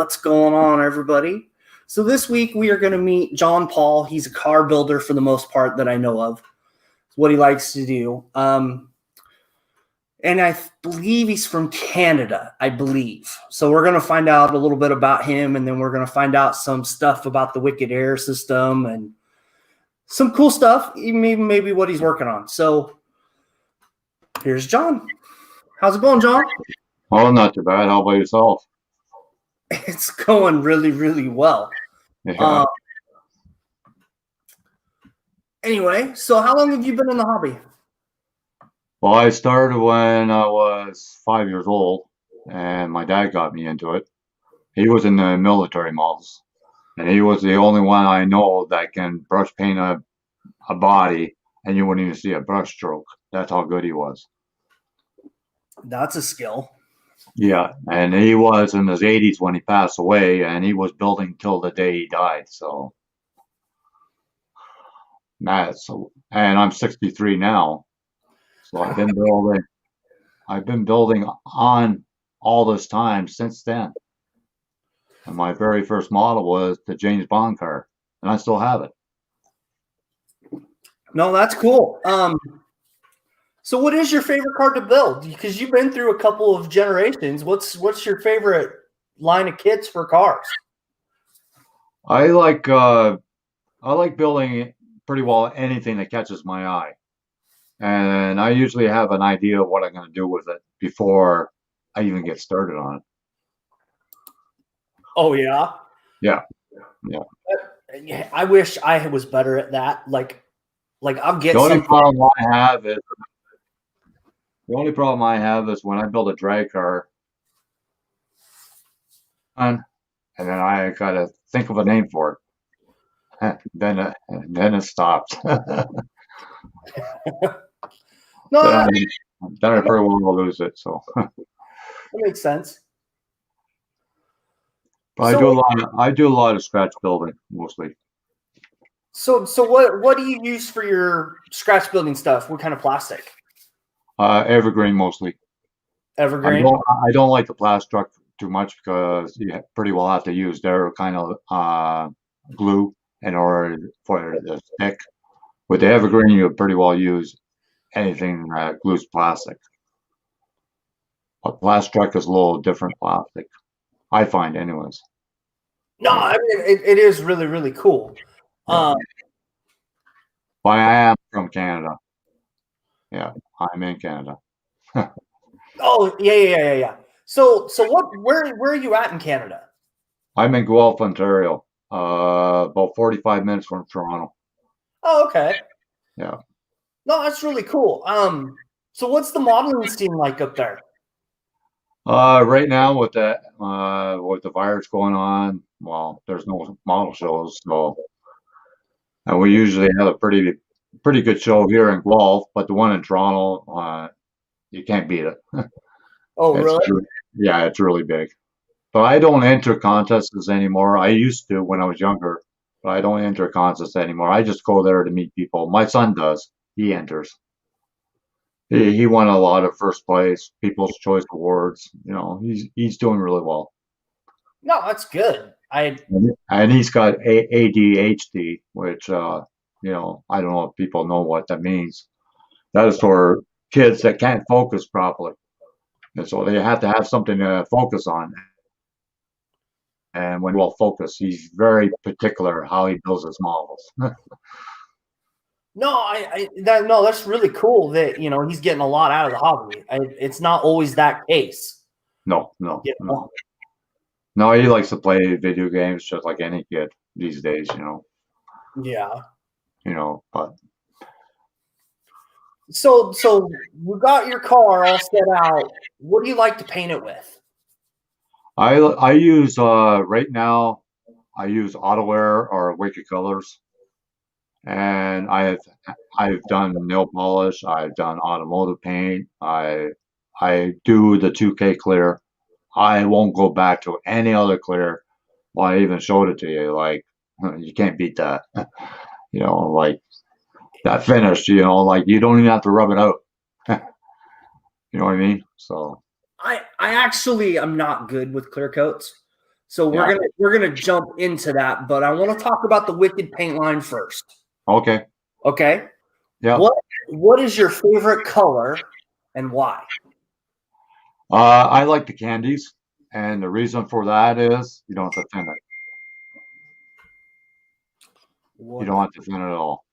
What's going on, everybody? So this week we are going to meet John Paul. He's a car builder for the most part that I know of. It's what he likes to do. And I believe he's from Canada, I believe. So we're going to find out a little bit about him, and then we're going to find out some stuff about the Wicked Air system and some cool stuff, even maybe what he's working on. So here's John. How's it going, John? Oh, not too bad. How about yourself? It's going really, really well. Yeah. Anyway, so how long have you been in the hobby? Well, I started when I was 5 years old, and my dad got me into it. He was in the military models, and he was the only one I know that can brush paint a body, and you wouldn't even see a brush stroke. That's how good he was. That's a skill. Yeah, and he was in his 80s when he passed away, and he was building till the day he died. So, and I'm 63 now. So I've been building on all this time since then. And my very first model was the James Bond car, and I still have it. No, that's cool. So what is your favorite car to build? Because you've been through a couple of generations. What's your favorite line of kits for cars? I like building pretty well anything that catches my eye. And I usually have an idea of what I'm going to do with it before I even get started on it. Oh, yeah? Yeah. I wish I was better at that. Like I'll get The only something. problem I have is when I build a drag car, and then I gotta think of a name for it. Then it stops. No, then I pretty well lose it. So that makes sense. but I do a lot of scratch building mostly. So what do you use for your scratch building stuff? What kind of plastic? Evergreen mostly. Evergreen. I don't like the plastic too much because you pretty well have to use their kind of glue in order for it to stick. With the evergreen, you pretty well use anything that glues plastic. But plastic is a little different plastic, I find, anyways. No, I mean it is really, really cool. But I am from Canada. Yeah, I'm in Canada. Oh, yeah. So where are you at in Canada? I'm in Guelph, Ontario. About 45 minutes from Toronto. Oh, okay. Yeah. No, that's really cool. So what's the modeling scene like up there? Right now with the virus going on, well, there's no model shows, so and we usually have a pretty good show here in Guelph, but the one in Toronto, you can't beat it. Oh, really? Yeah, it's really big. But I don't enter contests anymore. I used to when I was younger, but I don't enter contests anymore. I just go there to meet people. My son does. He enters. He won a lot of first place, People's Choice Awards. You know, he's doing really well. No, that's good. And he's got ADHD, which you know, I don't know if people know what that means. That is for kids that can't focus properly, and so they have to have something to focus on. And when well focused, he's very particular how he builds his models. No, that's really cool that he's getting a lot out of the hobby. It's not always that case. No. No, he likes to play video games just like any kid these days, you know. Yeah. You know, but so you got your car all set out. What do you like to paint it with? I use right now I use AutoAir or Wicked Colors, and I've done nail polish, I've done automotive paint, I do the 2K clear. I won't go back to any other clear. Well, I even showed it to you. Like, you can't beat that. You know, like that finish. You know, like you don't even have to rub it out. You know what I mean? So I actually am not good with clear coats. So Yeah. we're gonna jump into that, but I want to talk about the Wicked paint line first. Okay. Okay. Yeah. What is your favorite color and why? I like the candies, and the reason for that is you don't have to thin it. You What? don't have to thin it at all.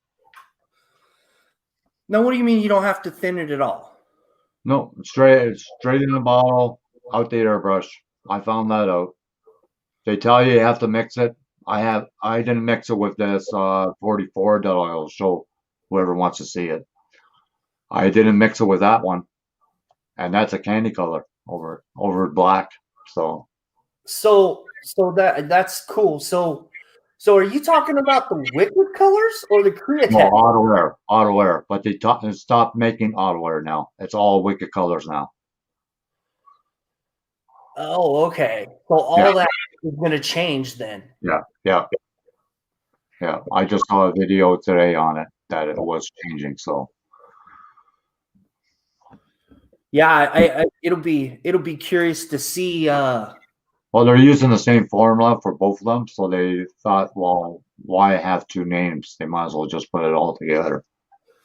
Now, what do you mean you don't have to thin it at all? No, straight in the bottle, out the airbrush. I found that out. They tell you have to mix it. I didn't mix it with this 44 that I'll show whoever wants to see it. I didn't mix it with that one, and that's a candy color over black. So So that's cool. So are you talking about the Wicked colors or the no, Createch? auto air, but they stopped making auto air now. It's all Wicked colors now. Oh, okay. So Yeah, all that is going to change then. yeah, yeah, yeah. I just saw a video today on it that it was changing. So Yeah, it'll be curious to see. well, they're using the same formula for both of them, so they thought, well, why have two names? They might as well just put it all together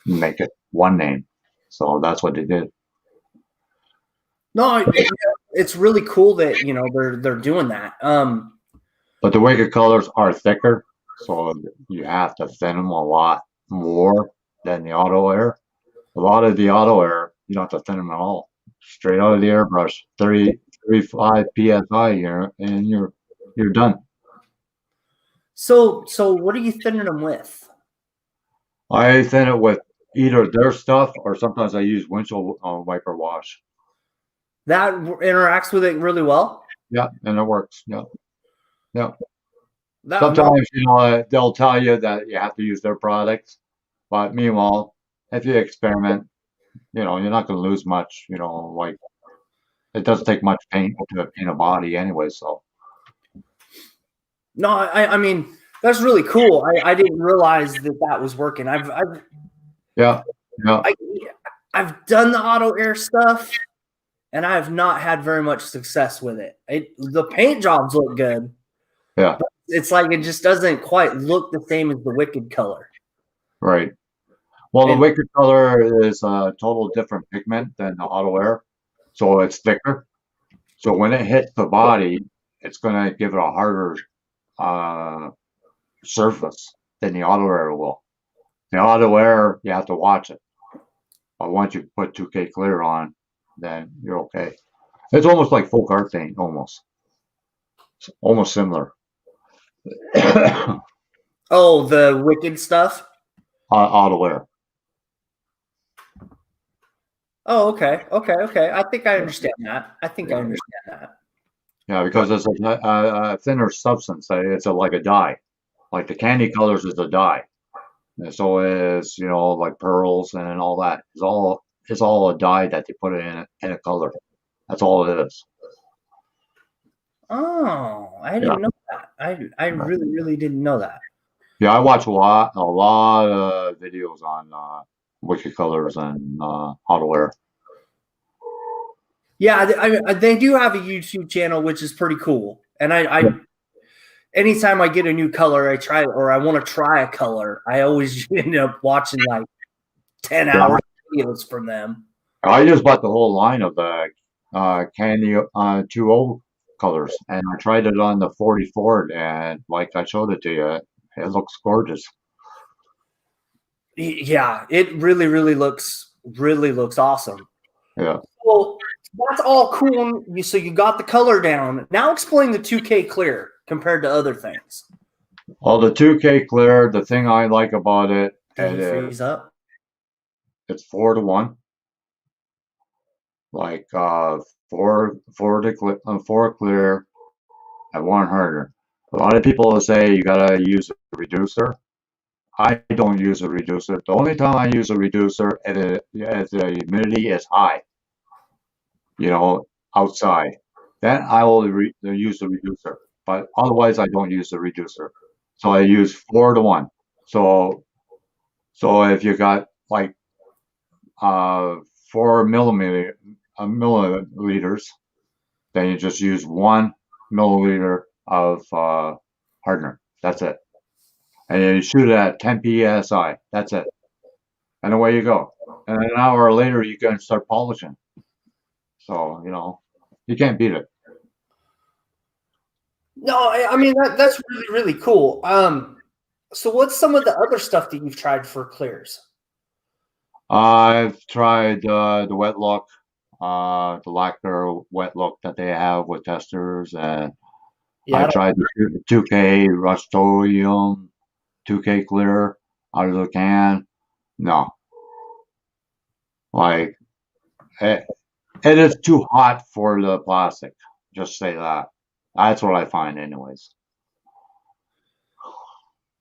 and make it one name. So that's what they did. No, it's really cool that they're doing that. But the Wicked colors are thicker, so you have to thin them a lot more than the auto air. A lot of the auto air, you don't have to thin them at all. Straight out of the airbrush, 35 psi, and you're done. So what are you thinning them with? I thin it with either their stuff or sometimes I use windshield wiper wash. That interacts with it really well. Yeah, and it works. Yeah, yeah. That no, Sometimes they'll tell you that you have to use their products, but meanwhile, if you experiment, you're not going to lose much. Like it doesn't take much paint to paint a body anyway. So no, I mean that's really cool. I didn't realize that was working. yeah, yeah, I, I've done the auto air stuff, and I have not had very much success with it. The paint jobs look good. yeah, It's like it just doesn't quite look the same as the Wicked color. right. Well, the And Wicked color is a total different pigment than the auto air, so it's thicker. So when it hits the body, it's going to give it a harder uh, surface than the auto air will. The auto air, you have to watch it. But once you put 2K clear on, then you're okay. It's almost like folk art paint, almost. It's almost similar. oh, the Wicked stuff. Auto air. Oh, okay. I think I understand that. I think I understand that. Yeah, because it's a thinner substance. It's like a dye. Like the candy colors is a dye. And so is, like pearls and all that. It's all a dye that they put in a color. That's all it is. Oh, I Yeah. didn't know that. I really didn't know that. Yeah, I watch a lot of videos on Wicked colors and auto air. Yeah, they do have a YouTube channel, which is pretty cool. And anytime I get a new color, I try or I want to try a color, I always end up watching like 10 Yeah. hours videos from them. I just bought the whole line of the Candy 2O colors, and I tried it on the 44, and like I showed it to you, it looks gorgeous. Yeah, it really looks awesome. Yeah. Well, that's all cool. So you got the color down. Now explain the 2K clear compared to other things. Well, the 2K clear, the thing I like about it, Can you freeze up? it's 4-to-1. Like four clear and one harder. A lot of people will say you gotta use a reducer. I don't use a reducer. The only time I use a reducer is the humidity is high, outside. Then I will use the reducer. But otherwise, I don't use the reducer. So I use 4-to-1. So if you got like 4 milliliters, then you just use 1 milliliter of hardener. That's it. And you shoot it at 10 psi. That's it. And away you go. And an hour later, you can start polishing. So, you can't beat it. No, I mean that's really really cool. So what's some of the other stuff that you've tried for clears? I've tried the wet look, the lacquer wet look that they have with testers, and Yeah, I tried the 2K Rust-Oleum, 2K clear out of the can. No, like it is too hot for the plastic. Just say that. That's what I find, anyways.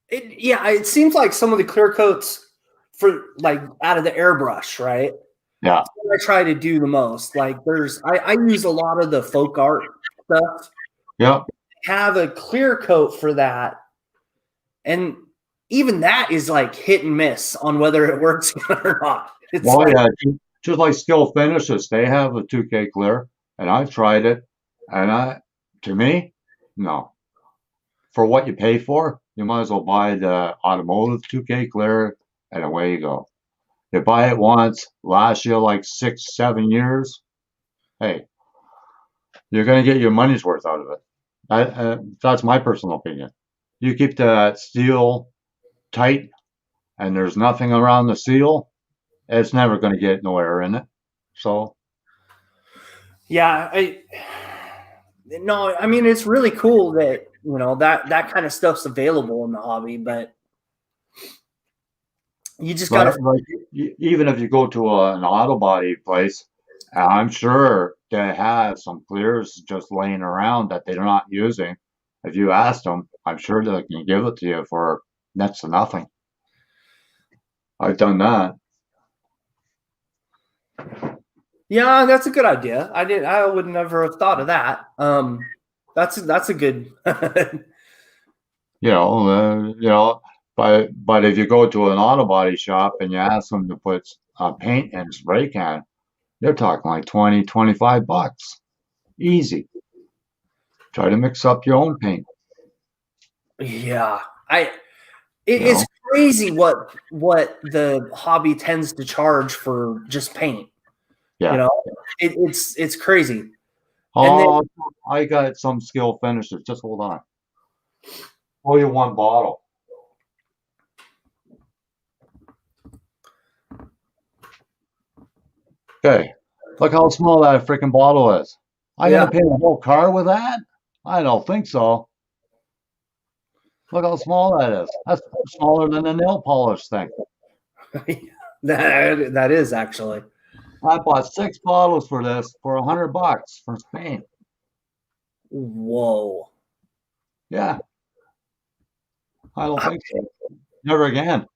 it seems like some of the clear coats for like out of the airbrush, right? Yeah, I try to do the most. Like I use a lot of the folk art stuff. yeah. Have a clear coat for that, and even that is like hit and miss on whether it works or not. It's Well, like, yeah, just like Skill Finishes, they have a 2K clear, and I've tried it, and to me, no. For what you pay for, you might as well buy the automotive 2K clear, and away you go. You buy it once, lasts you like 6, 7 years. Hey, you're gonna get your money's worth out of it. That's my personal opinion. You keep that steel tight, and there's nothing around the seal, it's never going to get no air in it. So, yeah, no, I mean it's really cool that that kind of stuff's available in the hobby, but you just but gotta. like, even if you go to an auto body place, I'm sure they have some clears just laying around that they're not using. If you ask them, I'm sure they can give it to you for next to nothing. I've done that. Yeah, that's a good idea. I would never have thought of that. That's a good. You know, but if you go to an auto body shop and you ask them to put paint in a spray can, you're talking like 20, 25 bucks. Easy. Try to mix up your own paint. Yeah, You it's know? crazy what the hobby tends to charge for just paint. Yeah. It's crazy. And then Oh, I got some skill finishers. Just hold on. Oh, you one bottle. Okay. Look how small that freaking bottle is. I yeah, gonna paint a whole car with that? I don't think so. Look how small that is. That's smaller than a nail polish thing. that is actually. I bought 6 bottles for this for $100 from Spain. Whoa. Yeah, I don't think so. Never again.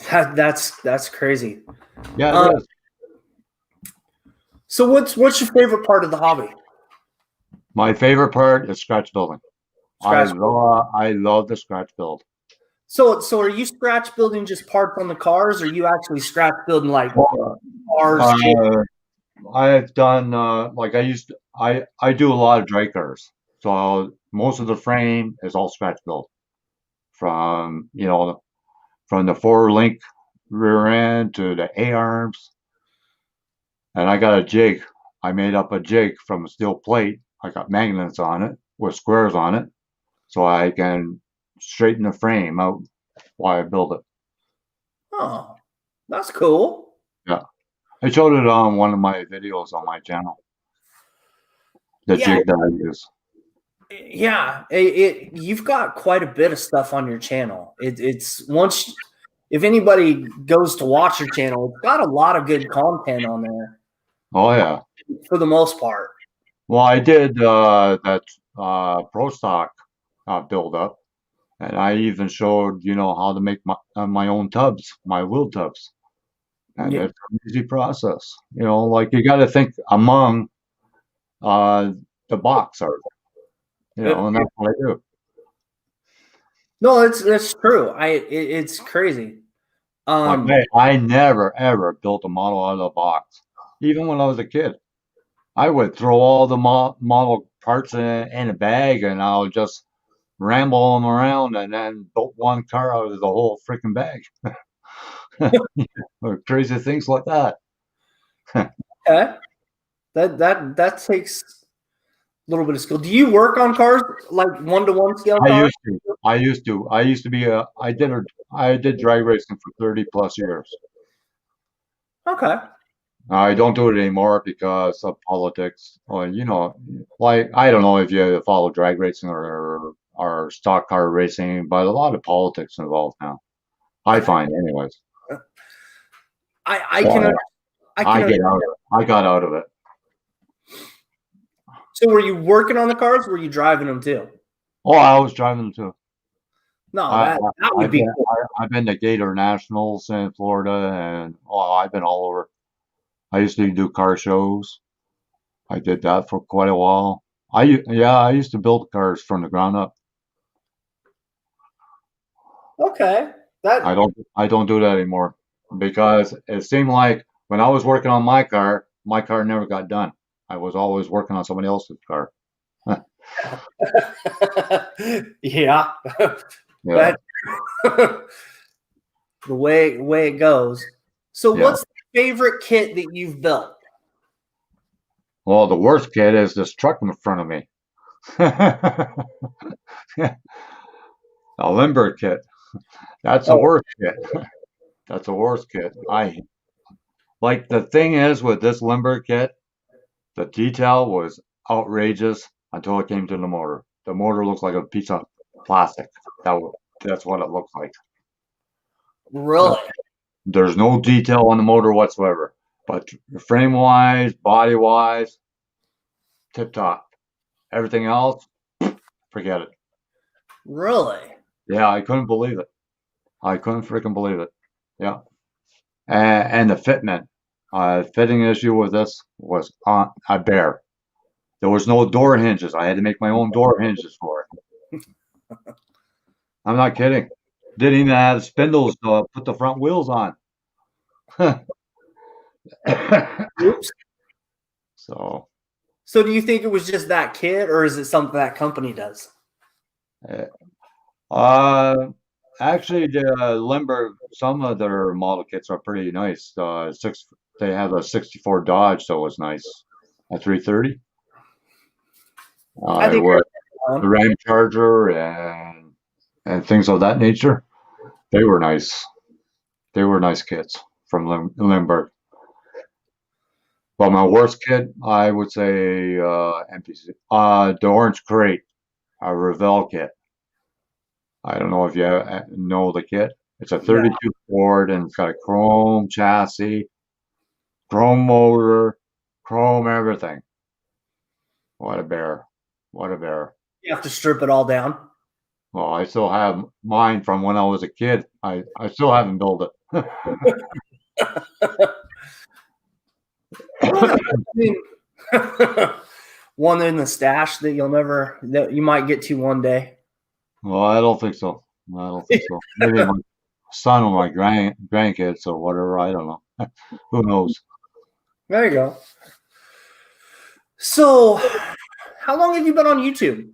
That's crazy. Yeah, Um, it is. so what's your favorite part of the hobby? My favorite part is scratch building. Scratch. I love the scratch build. So are you scratch building just parts on the cars, or are you actually scratch building like cars? I've done like I do a lot of dry cars. So most of the frame is all scratch built from from the 4 link rear end to the A arms. And I got a jig. I made up a jig from a steel plate. I got magnets on it with squares on it, so I can straighten the frame out while I build it. Oh, that's cool. Yeah, I showed it on one of my videos on my channel. The Yeah, jig that I use. yeah. You've got quite a bit of stuff on your channel. It's once if anybody goes to watch your channel, it's got a lot of good content on there Oh yeah. for the most part. Well, I did that Pro Stock build up, and I even showed how to make my own tubs, my wheel tubs, and Yeah. it's an easy process. Like you got to think among the box art, and that's what I do. No, it's true. It's crazy. Like I never ever built a model out of the box, even when I was a kid. I would throw all the model parts in a bag, and I'll just ramble them around, and then built one car out of the whole freaking bag. Or crazy things like that. Okay. That takes a little bit of skill. Do you work on cars like 1-to-1 scale I cars? used to. I used to be a. I did drag racing for 30 plus years. Okay. I don't do it anymore because of politics. Or like I don't know if you follow drag racing or stock car racing, but a lot of politics involved now. I find, anyways. I So can I I can get out. I got out of it. So were you working on the cars? Or were you driving them too? Oh, I was driving them too. No, I, that I would I've be been cool. I've been to Gator Nationals in Florida, and I've been all over. I used to do car shows. I did that for quite a while. I used to build cars from the ground up. Okay. That I don't do that anymore because it seemed like when I was working on my car never got done. I was always working on somebody else's car. yeah. Yeah, That the way it goes. So yeah. what's the favorite kit that you've built? Well, the worst kid is this truck in front of me. A limber kit. That's the Oh, worst kit. That's the worst kit. I like the thing is with this limber kit, the detail was outrageous until it came to the motor. The motor looks like a piece of plastic. That's what it looks like. really? There's no detail on the motor whatsoever. But frame wise, body wise, tip top. Everything else, forget it. Really? Yeah, I couldn't believe it. I couldn't freaking believe it. Yeah. And the fitment, fitting issue with this was on a bear. There was no door hinges. I had to make my own door hinges for it. I'm not kidding. Didn't even have spindles to put the front wheels on. Oops. So, So do you think it was just that kit, or is it something that company does? uh, actually, the Limber, some of their model kits are pretty nice. They have a '64 Dodge, so it was nice. A 330. I think With the they're Ram Charger and things of that nature. They were nice. They were nice kits from Limburg. But my worst kit, I would say NPC. The Orange Crate, a Revell kit. I don't know if you know the kit. It's a no. 32 Ford, and it's got a chrome chassis, chrome motor, chrome everything. What a bear. What a bear. You have to strip it all down. Well, I still have mine from when I was a kid. I still haven't built it. Well, I mean, one in the stash that that you might get to one day. Well, I don't think so. I don't think so. Maybe my son or my grandkids or whatever. I don't know. Who knows? There you go. So, how long have you been on YouTube?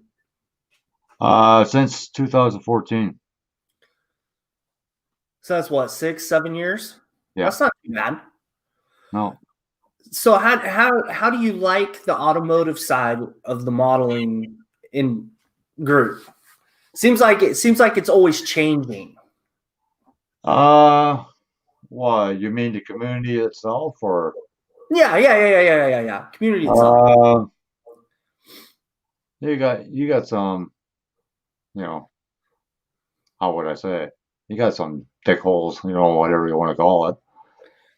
Since 2014. So that's what, 6, 7 years? Yeah. That's not too bad. No. So how do you like the automotive side of the modeling in group? Seems like it's always changing. Uh, what you mean the community itself, or? Yeah. Community itself. Uh, you got some, you know, how would I say it? You got some dick holes, whatever you want to call it.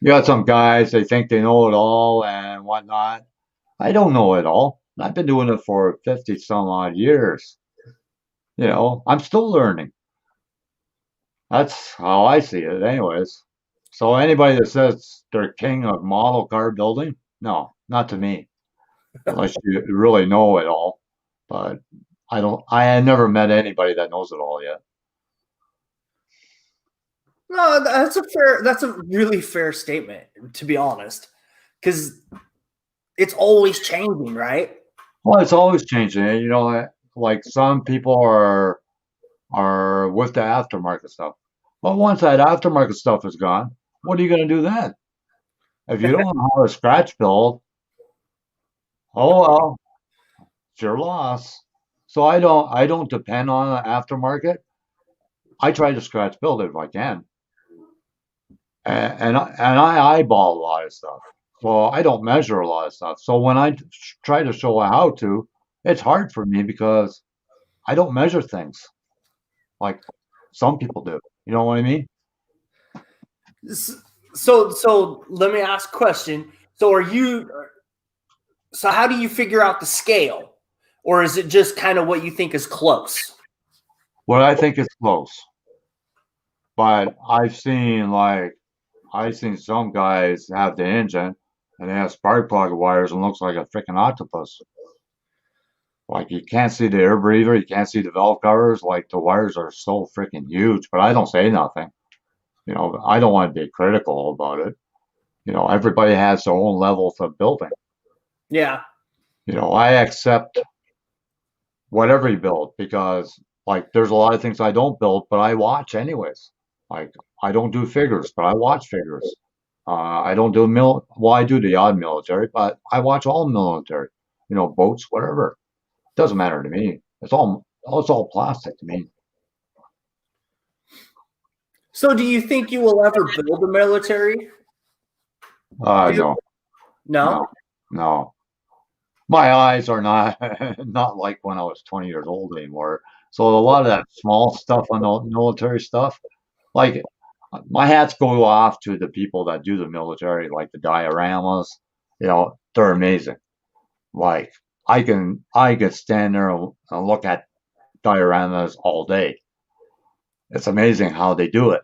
You got some guys, they think they know it all and whatnot. I don't know it all. I've been doing it for 50 some odd years. I'm still learning. That's how I see it, anyways. So anybody that says they're king of model car building, no, not to me, unless you really know it all. But I don't. I have never met anybody that knows it all yet. No, that's a really fair statement, to be honest. Because it's always changing, right? Well, it's always changing. You know, like some people are with the aftermarket stuff. But once that aftermarket stuff is gone, what are you going to do then? If you don't know how to scratch build, oh well, it's your loss. So I don't depend on the aftermarket. I try to scratch build it if I can, and I eyeball a lot of stuff. So I don't measure a lot of stuff. So when I try to show how to, it's hard for me because I don't measure things like some people do. You know what I mean? So let me ask a question. So are you? So how do you figure out the scale, or is it just kind of what you think is close? What I think is close, but I've seen some guys have the engine and they have spark plug wires and looks like a freaking octopus. Like you can't see the air breather, you can't see the valve covers. Like the wires are so freaking huge, but I don't say nothing. You know, I don't want to be critical about it. You know, everybody has their own levels of building. Yeah. You know, I accept whatever you build because like there's a lot of things I don't build, but I watch anyways. Like I don't do figures, but I watch figures. I don't do well, I do the odd military, but I watch all military, you know, boats, whatever. Doesn't matter to me. It's all plastic to me. So do you think you will ever build a military? No, no, No. no. My eyes are not not like when I was 20 years old anymore. So a lot of that small stuff on the military stuff, like my hats go off to the people that do the military, like the dioramas. You know, they're amazing. Like I can stand there and look at dioramas all day. It's amazing how they do it.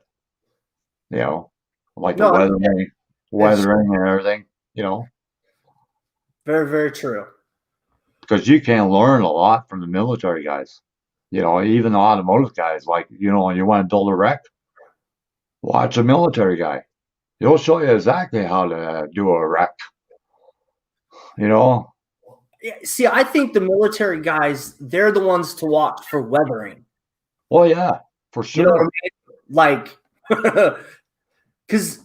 You know, like the No, it's weathering and everything. You know, very, very true. because you can learn a lot from the military guys. You know, even the automotive guys. Like you know, when you want to build a wreck, watch a military guy. He'll show you exactly how to do a wreck. You know, Yeah, see, I think the military guys, they're the ones to watch for weathering. well, yeah, for You know what I sure. mean? Like, because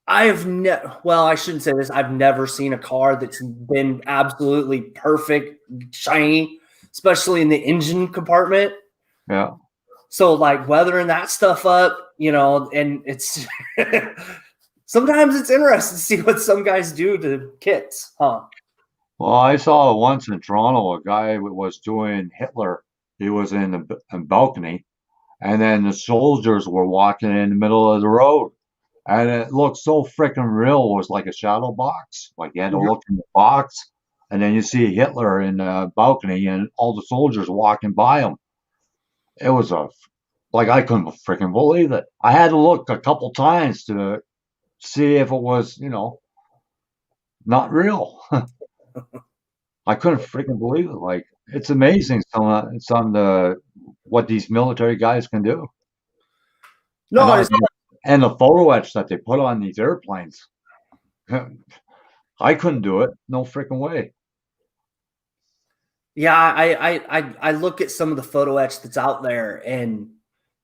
I've never, well, I shouldn't say this. I've never seen a car that's been absolutely perfect, shiny, especially in the engine compartment. Yeah. So, like, weathering that stuff up, you know, and it's sometimes it's interesting to see what some guys do to kits, huh? Well, I saw once in Toronto a guy was doing Hitler. He was in a balcony, and then the soldiers were walking in the middle of the road, and it looked so freaking real. It was like a shadow box. Like you had to Mhm. look in the box, and then you see Hitler in the balcony, and all the soldiers walking by him. It was like I couldn't freaking believe it. I had to look a couple times to see if it was, you know, not real. I couldn't freaking believe it. Like it's amazing some of the what these military guys can do, and No, I it's and the photo etch that they put on these airplanes. I couldn't do it. No freaking way. yeah. I look at some of the photo etch that's out there, and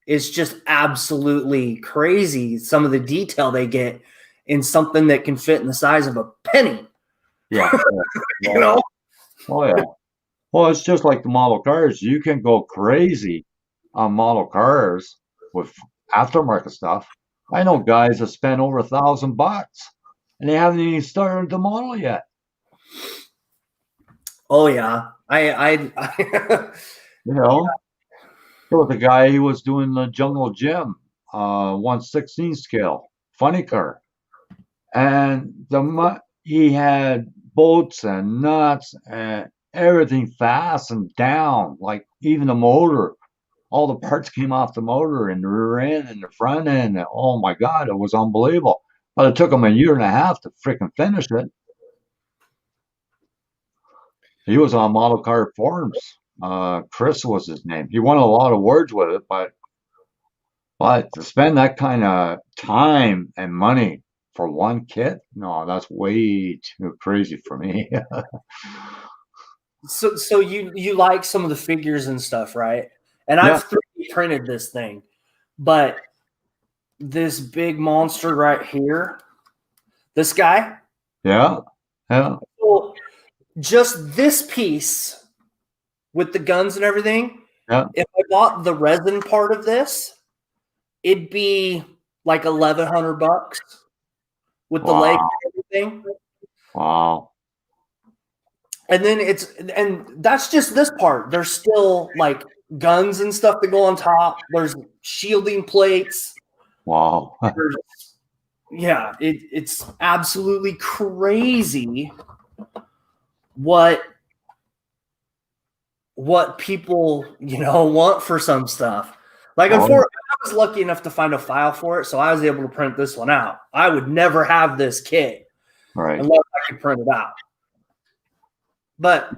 it's just absolutely crazy. Some of the detail they get in something that can fit in the size of a penny. Yeah. Yeah. You Well, know? oh yeah. Well, it's just like the model cars. You can go crazy on model cars with aftermarket stuff. I know guys that spent over $1,000 and they haven't even started the model yet. Oh yeah. I You know, there was a guy he was doing the Jungle Gym, 1/16 scale, funny car, and he had bolts and nuts and everything fastened down, like even the motor. All the parts came off the motor and the rear end and the front end. And, oh my God, it was unbelievable. But it took him a year and a half to freaking finish it. He was on model car forums. Chris was his name. He won a lot of awards with it, but to spend that kind of time and money for one kit? No, that's way too crazy for me. So you like some of the figures and stuff, right? And Yeah, I've 3D printed this thing, but this big monster right here, this guy, yeah, yeah, well, just this piece with the guns and everything, yeah. if I bought the resin part of this, it'd be like $1,100 with the leg Wow, and everything. wow, And then and that's just this part. There's still like guns and stuff that go on top. There's shielding plates. wow. There's, yeah, it's absolutely crazy what people want for some stuff. Like, Oh, unfortunately, I was lucky enough to find a file for it, so I was able to print this one out. I would never have this kit right. unless I could print it out. But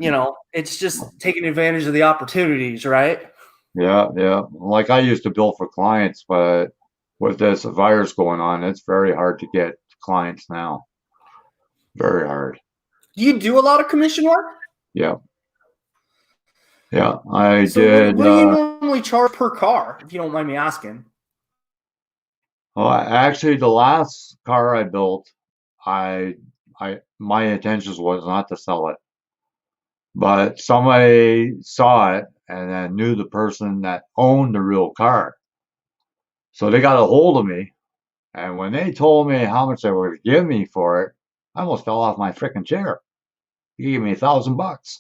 it's just taking advantage of the opportunities, right? Yeah, yeah. Like I used to build for clients, but with this virus going on, it's very hard to get clients now. Very hard. Do you do a lot of commission work? Yeah, yeah. I So what, did. what do you normally charge per car, if you don't mind me asking? Well, actually, the last car I built, my intentions was not to sell it, but somebody saw it and then knew the person that owned the real car. So they got a hold of me, and when they told me how much they would give me for it, I almost fell off my freaking chair. He gave me $1,000,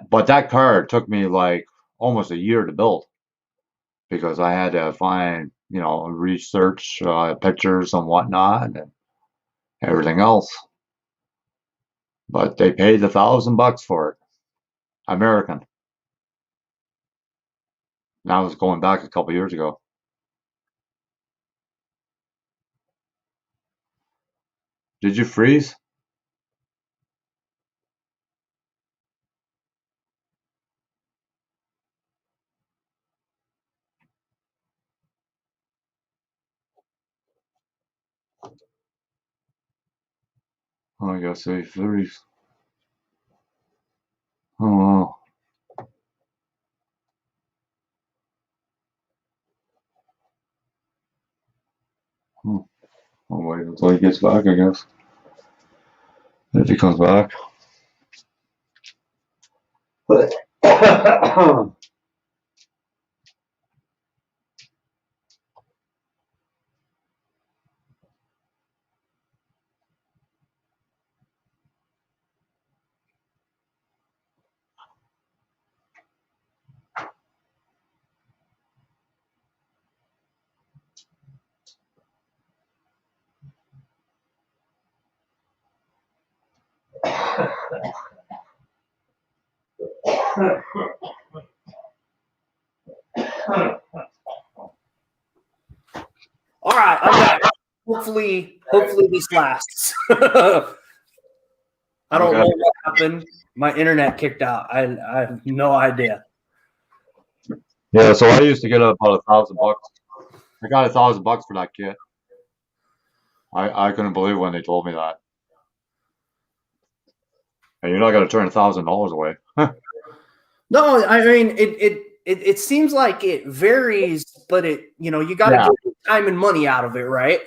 but that car took me like almost a year to build because I had to find, research pictures and whatnot and everything else. But they paid $1,000 for it, American. Now it's going back a couple years ago. Did you freeze? Oh, I gotta say freeze. Oh, oh, oh wait until he gets back, I guess. If he comes back. All right, I'm back. Hopefully this lasts. I don't Okay. know what happened. My internet kicked out. I have no idea. Yeah, so I used to get about $1,000. I got $1,000 for that kit. I couldn't believe when they told me that. And you're not gonna turn $1,000 away. No, I mean it seems like it varies, but you got to Yeah. get time and money out of it, right?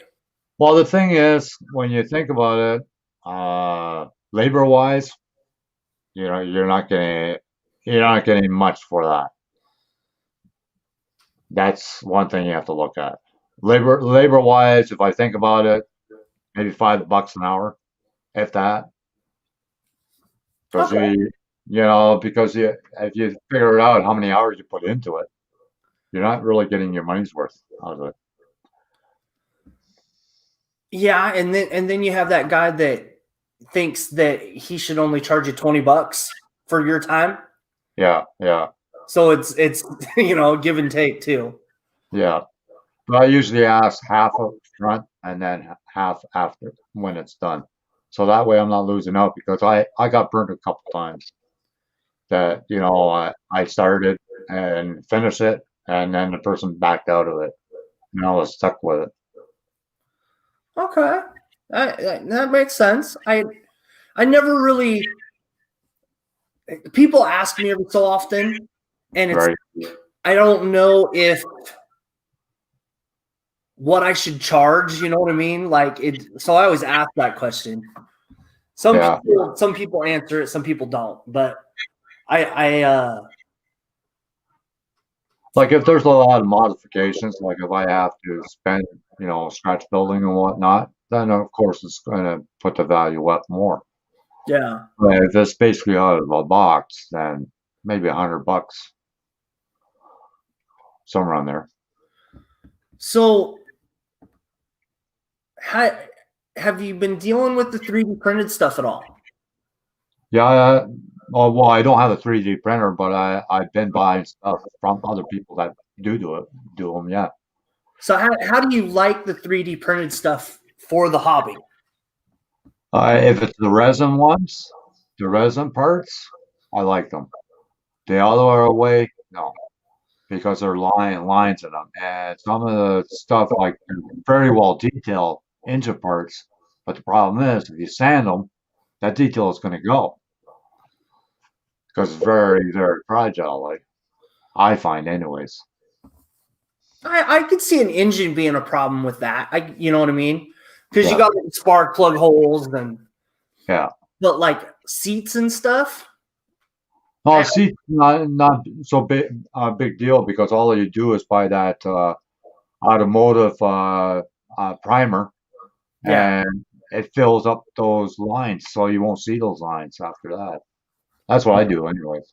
Well, the thing is, when you think about it, labor wise, you're not getting much for that. That's one thing you have to look at. Labor wise, if I think about it, maybe $5 an hour, if that. Because Okay. if you figure it out how many hours you put into it, you're not really getting your money's worth out of it. Yeah, and then you have that guy that thinks that he should only charge you $20 for your time. Yeah, yeah, So it's give and take too. yeah. But I usually ask half up front and then half after when it's done. So that way I'm not losing out because I got burnt a couple times that, I started and finished it and then the person backed out of it. and I was stuck with it. Okay, that makes sense. I never really. People ask me every so often, and it's Right. I don't know if what I should charge. You know what I mean? Like it. So I always ask that question. Yeah. Some people answer it, some people don't. But I Like if there's a lot of modifications, like if I have to spend, scratch building and whatnot, then of course it's going to put the value up more. yeah. But if it's basically out of a box, then maybe $100, somewhere around there. So have you been dealing with the 3D printed stuff at all? Yeah. Well, I don't have a 3D printer, but I've been buying stuff from other people that do them. Yeah. So how do you like the 3D printed stuff for the hobby? If it's the resin ones, the resin parts, I like them. The other way, no, because they're lines in them, and some of the stuff like very well detailed into parts. But the problem is, if you sand them, that detail is going to go because it's very, very fragile. Like I find, anyways. I could see an engine being a problem with that. You know what I mean? Because you Yeah. got spark plug holes Yeah. but like seats and stuff. Oh, see, not so big deal because all you do is buy that automotive primer, Yeah. and it fills up those lines, so you won't see those lines after that. That's what I do, anyways.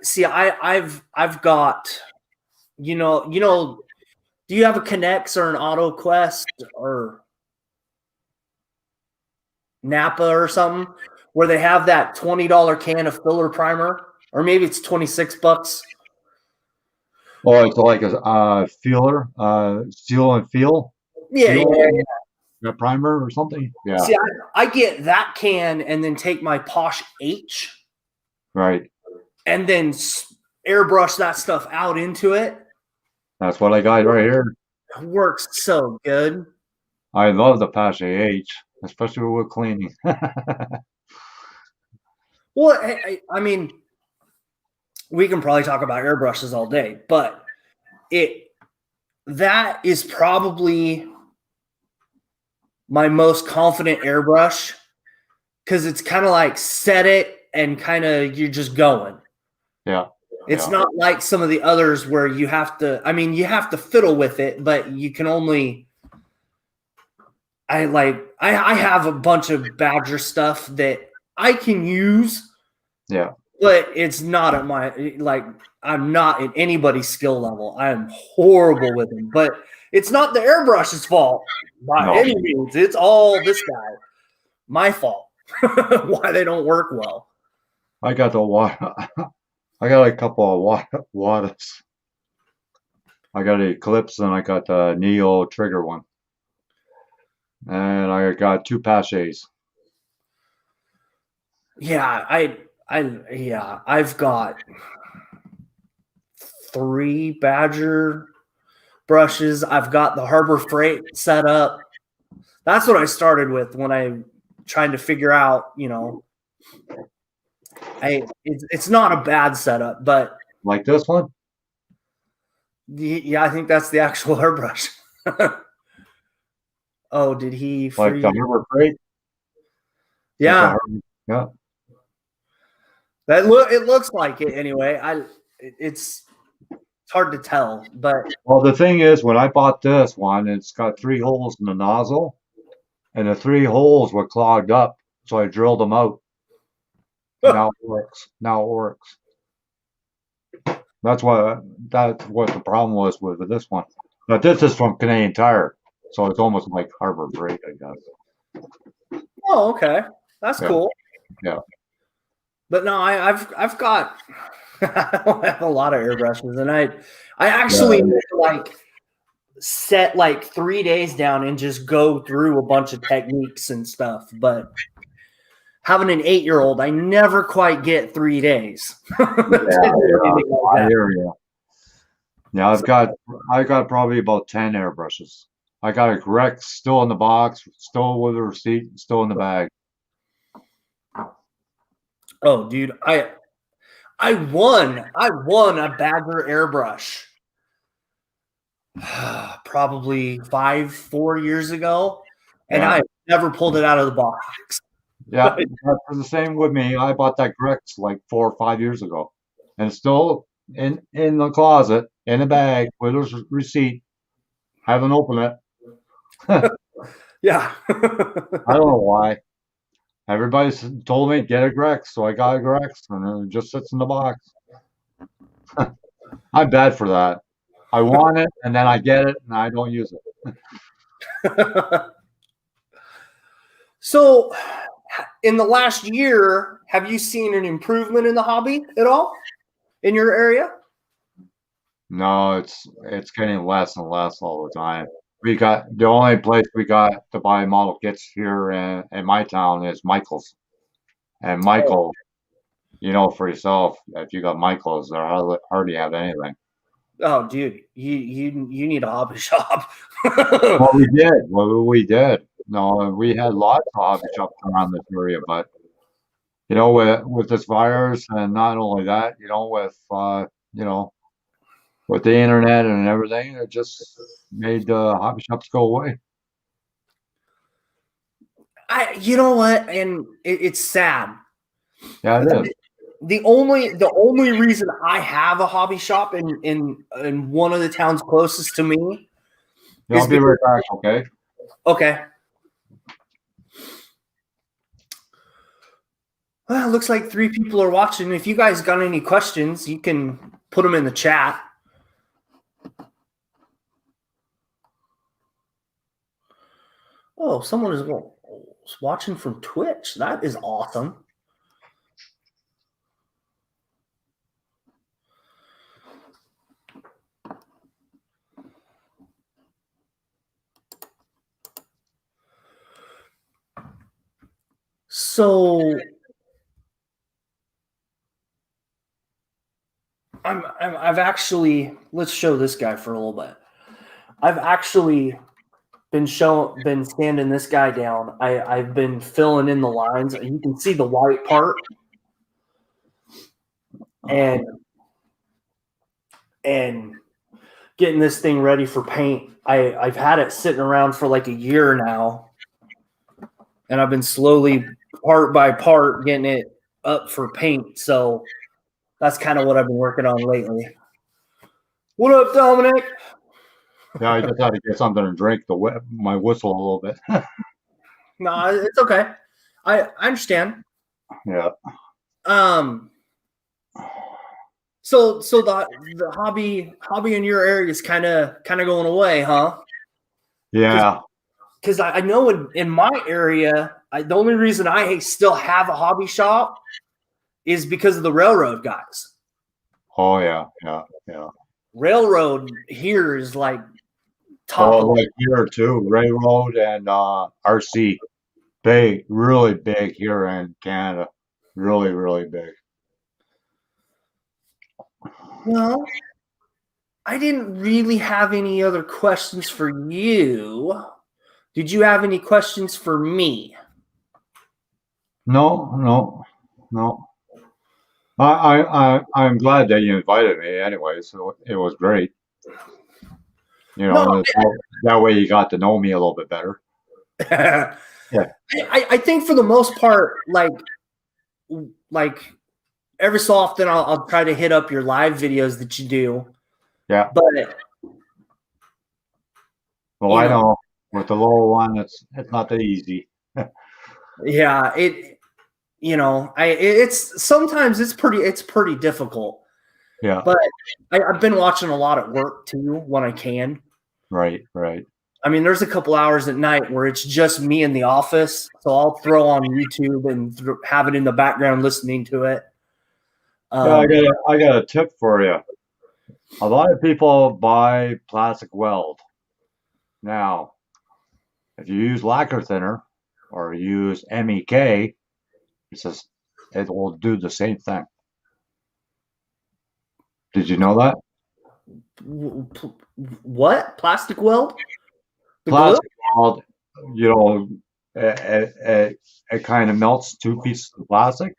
See, I've got do you have a Connex or an AutoQuest or Napa or something where they have that $20 can of filler primer, or maybe it's $26? Oh, it's like a feeler, seal and feel, Yeah, feel yeah, yeah. primer or something. Yeah, See, I get that can and then take my Posh H right. and then airbrush that stuff out into it. That's what I got right here. It works so good. I love the Apache H, especially with cleaning. Well, I mean, we can probably talk about airbrushes all day, but that is probably my most confident airbrush because it's kind of like set it and kind of you're just going. Yeah. It's not like some of the others where you have to fiddle with it, but you can only I have a bunch of Badger stuff that I can use. Yeah. But it's not at I'm not at anybody's skill level. I am horrible with them. But it's not the airbrush's fault by any means. It's all this guy. My fault. Why they don't work well. I got the water. I got a couple of Wadas. I got an Eclipse and I got the Neo trigger one. And I got 2 Apaches. Yeah, I've got 3 Badger brushes. I've got the Harbor Freight set up. That's what I started with when I trying to figure out, it's not a bad setup, but like this one. Yeah, I think that's the actual airbrush. Oh, did he like the Harbor Freight? Yeah. Yeah. It looks like it anyway. It's hard to tell, but well, the thing is, when I bought this one, it's got 3 holes in the nozzle, and the 3 holes were clogged up, so I drilled them out. Now it works. That's what the problem was with this one. But this is from Canadian Tire, so it's almost like Harbor Freight, I guess. Oh, okay, that's cool. Yeah. But no, I've got I don't have a lot of airbrushes, and I actually set 3 days down and just go through a bunch of techniques and stuff. But having an 8-year-old, I never quite get 3 days. I hear you. Yeah, I got probably about 10 airbrushes. I got a Grex still in the box, still with a receipt, still in the bag. Oh, dude, I won a Badger airbrush probably 4 years ago, and Yeah. I never pulled it out of the box. Yeah, that's the same with me. I bought that Grex like 4 or 5 years ago, and it's still in the closet in a bag with a receipt. Haven't opened it. I Yeah. don't know why. Everybody's told me get a Grex, so I got a Grex, and it just sits in the box. I'm bad for that. I want it, and then I get it, and I don't use it. So, in the last year, have you seen an improvement in the hobby at all in your area? No, it's getting less and less all the time. We got the only place we got to buy model kits here in my town is Michael's. And Oh, Michael, you know for yourself, if you got Michael's, they hardly have anything. oh, dude, you need a hobby shop. Well, we did. Well, we did. No, we had lots of hobby shops around this area, but with this virus, and not only that, you know, with the internet and everything, it just made hobby shops go away. You know what, and it's sad. Yeah, it is. The only reason I have a hobby shop in one of the towns closest to me Yeah, is I'll be because right back. Okay. okay. Well, it looks like 3 people are watching. If you guys got any questions, you can put them in the chat. Oh, someone is watching from Twitch. That is awesome. So I've actually, let's show this guy for a little bit. I've actually been sanding this guy down. I've been filling in the lines. You can see the white part and getting this thing ready for paint. I've had it sitting around for like a year now, and I've been slowly, part by part, getting it up for paint. So that's kind of what I've been working on lately. What up, Dominic? Yeah, I just had to get something to drink my whistle a little bit. No, it's okay. I understand. Yeah. So the hobby in your area is kind of going away, huh? Yeah. Because I know in my area, the only reason I still have a hobby shop is because of the railroad guys. Oh yeah. Yeah. Yeah. Railroad here is like top Oh, of like here too, Railroad and RC, big, really big here in Canada, really, really big. well, I didn't really have any other questions for you. Did you have any questions for me? No, no, no. I'm glad that you invited me anyway, so it was great. No, That way you got to know me a little bit better. Yeah. I think for the most part, like every so often I'll try to hit up your live videos that you do. Yeah. But Well, I know with the lower one, it's not that easy. yeah, it's sometimes it's pretty difficult. Yeah. But I've been watching a lot at work too when I can. Right. Right. I mean, there's a couple hours at night where it's just me in the office, so I'll throw on YouTube and have it in the background listening to it. Yeah, I got a tip for you. A lot of people buy plastic weld. Now, if you use lacquer thinner or use MEK, it will do the same thing. Did you know that? What? Plastic weld? The glue? Plastic weld, you know, it kind of melts two pieces of plastic.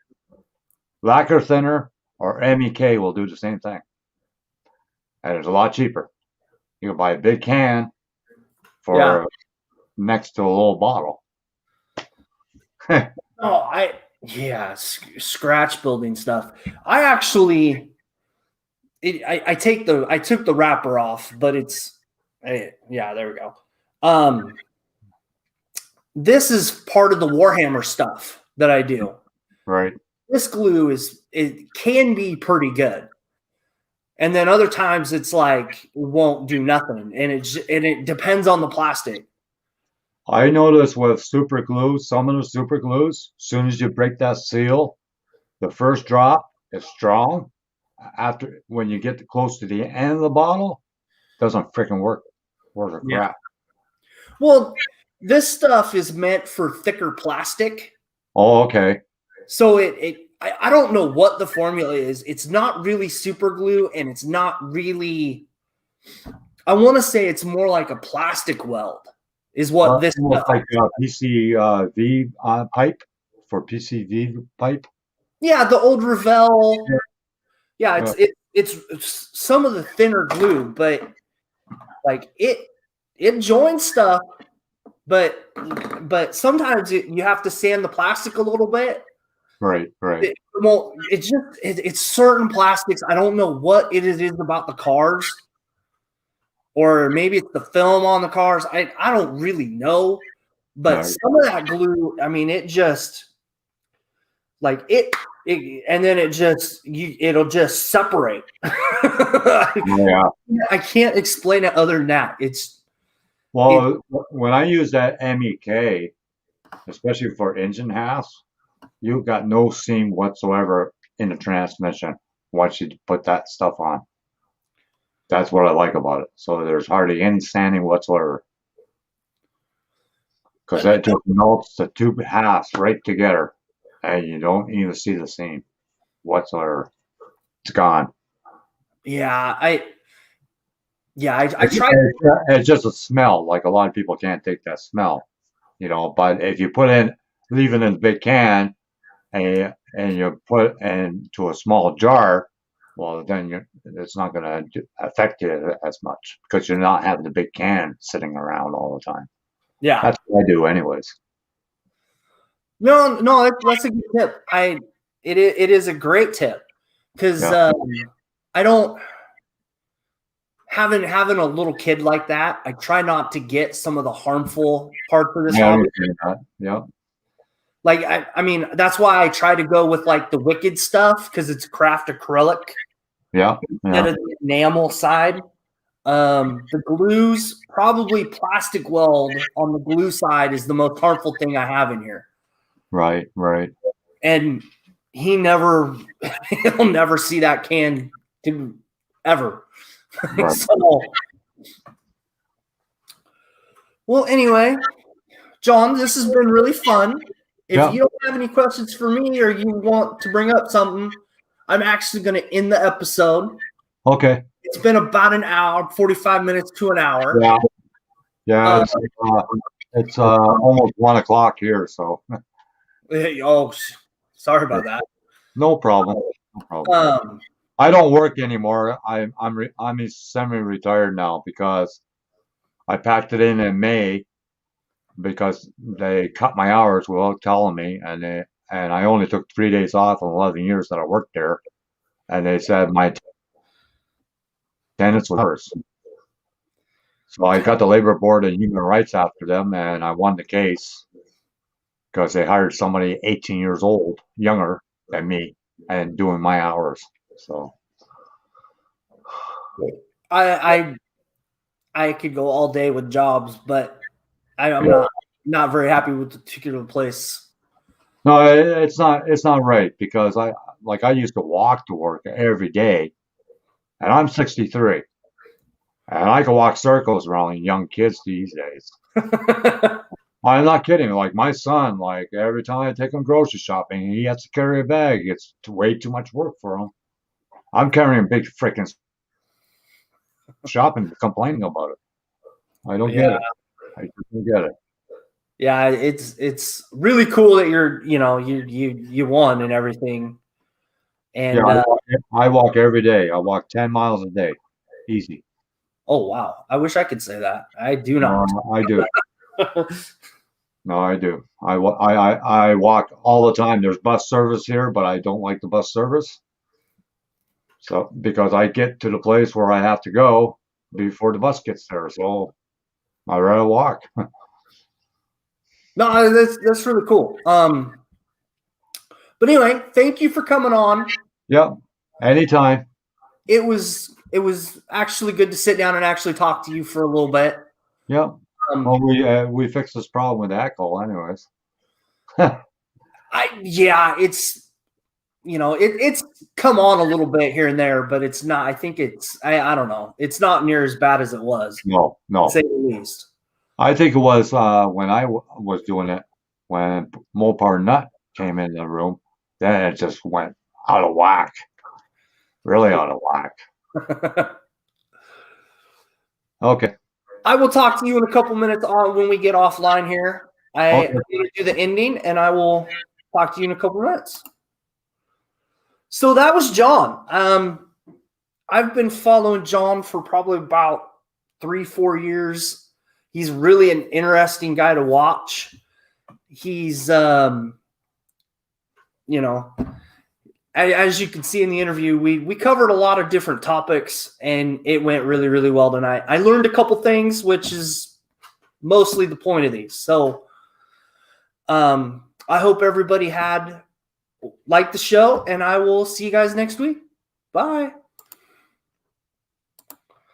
Lacquer thinner or MEK will do the same thing, and it's a lot cheaper. You can buy a big can Yeah. for next to a little bottle. Oh, yeah, scratch building stuff. I actually, I took the wrapper off, but yeah, there we go. This is part of the Warhammer stuff that I do. Right. This glue it can be pretty good. And then other times it's like it won't do nothing, and it depends on the plastic. I noticed with super glue, some of the super glues, as soon as you break that seal, the first drop is strong. After when you get close to the end of the bottle, doesn't freaking work. Worth a crap. Well, this stuff is meant for thicker plastic. Oh, okay. So I don't know what the formula is. It's not really super glue, and it's not really. I want to say it's more like a plastic weld. Is what this Almost stuff. like a PCV pipe for PCV pipe. Yeah, the old Revell. Yeah, it's some of the thinner glue, but like it joins stuff, but sometimes you have to sand the plastic a little bit. Right. It's certain plastics. I don't know what it is about the cars, or maybe it's the film on the cars. I don't really know, but some of that glue, I mean, it just like it and then it'll just separate. Yeah. I can't explain it other than that. When I use that MEK, especially for engine halves, you've got no seam whatsoever in the transmission once you put that stuff on. That's what I like about it. So there's hardly any sanding whatsoever. Because that just melts the two halves right together, and you don't even see the seam whatsoever. It's gone. Yeah, I tried. It's just a smell. Like a lot of people can't take that smell, But if you leave it in a big can, and you put it into a small jar, well, then it's not going to affect you as much because you're not having the big can sitting around all the time. Yeah, that's what I do, anyways. No, that's a good tip. It is a great tip because I don't having a little kid like that. I try not to get some of the harmful parts of this hobby. Yeah. Like I mean, that's why I try to go with like the Wicked stuff because it's craft acrylic. Yeah. Instead of the enamel side. The glues, probably plastic weld on the glue side is the most harmful thing I have in here. Right. And he'll never see that can ever. Right. So, well, anyway, John, this has been really fun. If you don't have any questions for me or you want to bring up something, I'm actually going to end the episode. Okay. It's been about an hour, 45 minutes to an hour. Yeah. It's almost 1 o'clock here, so. Oh, sorry about that. No problem. I don't work anymore. I'm semi-retired now because I packed it in May because they cut my hours without telling me, and I only took 3 days off in 11 years that I worked there, and they said my attendance was worse. So I got the Labor Board and Human Rights after them, and I won the case because they hired somebody 18 years old, younger than me, and doing my hours. So I could go all day with jobs, but I'm not very happy with the particular place. No, it's not right because I used to walk to work every day, and I'm 63, and I can walk circles around young kids these days. I'm not kidding. Like my son, like every time I take him grocery shopping, he has to carry a bag. It's way too much work for him. I'm carrying big freaking shopping complaining about it. I don't get Yeah. it. I just don't get it. Yeah, it's really cool that you won and everything. Yeah, And I walk every day. I walk 10 miles a day. Easy. oh wow, I wish I could say that. I do not. No, I do. No, I do. I walk all the time. There's bus service here, but I don't like the bus service. So because I get to the place where I have to go before the bus gets there. So I'd rather walk. No, that's really cool. But anyway, thank you for coming on. Yep. Anytime. It was actually good to sit down and actually talk to you for a little bit. Yep. Well, we fixed this problem with alcohol, anyways. It's it's come on a little bit here and there, but it's not. I think I don't know. It's not near as bad as it was. No, no. To say the least. I think it was when I was doing it when Mopar Nut came in the room. Then it just went out of whack. Really out of whack. Okay. I will talk to you in a couple minutes on when we get offline here. I'm going to do the ending, and I will talk to you in a couple minutes. So that was John. I've been following John for probably about 3-4 years. He's really an interesting guy to watch. He's, as you can see in the interview, we covered a lot of different topics, and it went really, really well tonight. I learned a couple things, which is mostly the point of these. So I hope everybody liked the show, and I will see you guys next week. Bye.